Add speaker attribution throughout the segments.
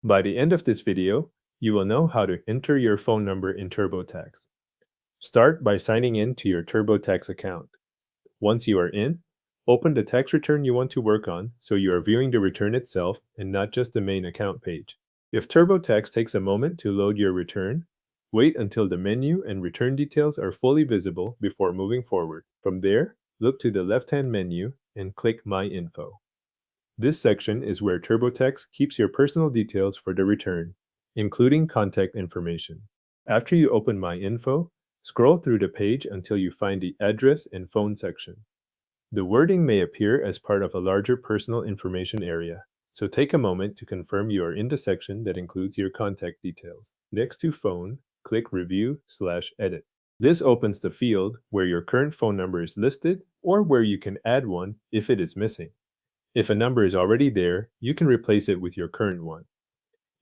Speaker 1: By the end of this video, you will know how to enter your phone number in TurboTax. Start by signing in to your TurboTax account. Once you are in, open the tax return you want to work on so you are viewing the return itself and not just the main account page. If TurboTax takes a moment to load your return, wait until the menu and return details are fully visible before moving forward. From there, look to the left-hand menu and click My Info. This section is where TurboTax keeps your personal details for the return, including contact information. After you open My Info, scroll through the page until you find the Address and Phone section. The wording may appear as part of a larger personal information area, so take a moment to confirm you are in the section that includes your contact details. Next to Phone, click Review/Edit. This opens the field where your current phone number is listed or where you can add one if it is missing. If a number is already there, you can replace it with your current one.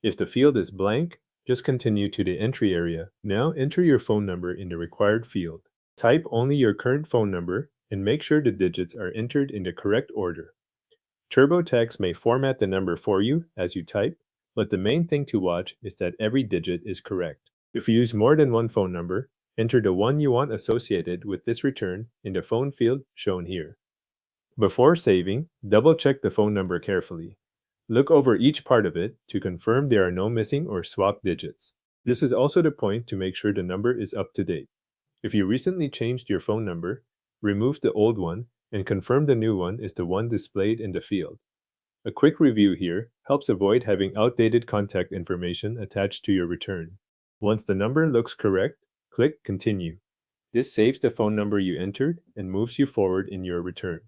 Speaker 1: If the field is blank, just continue to the entry area. Now enter your phone number in the required field. Type only your current phone number and make sure the digits are entered in the correct order. TurboTax may format the number for you as you type, but the main thing to watch is that every digit is correct. If you use more than one phone number, enter the one you want associated with this return in the phone field shown here. Before saving, double-check the phone number carefully. Look over each part of it to confirm there are no missing or swapped digits. This is also the point to make sure the number is up to date. If you recently changed your phone number, remove the old one and confirm the new one is the one displayed in the field. A quick review here helps avoid having outdated contact information attached to your return. Once the number looks correct, click Continue. This saves the phone number you entered and moves you forward in your return.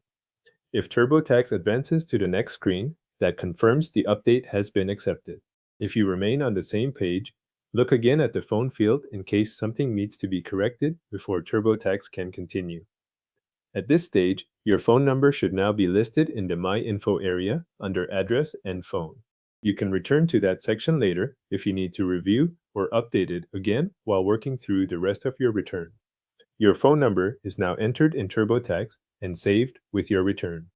Speaker 1: If TurboTax advances to the next screen, that confirms the update has been accepted. If you remain on the same page, look again at the phone field in case something needs to be corrected before TurboTax can continue. At this stage, your phone number should now be listed in the My Info area under Address and Phone. You can return to that section later if you need to review or update it again while working through the rest of your return. Your phone number is now entered in TurboTax and saved with your return.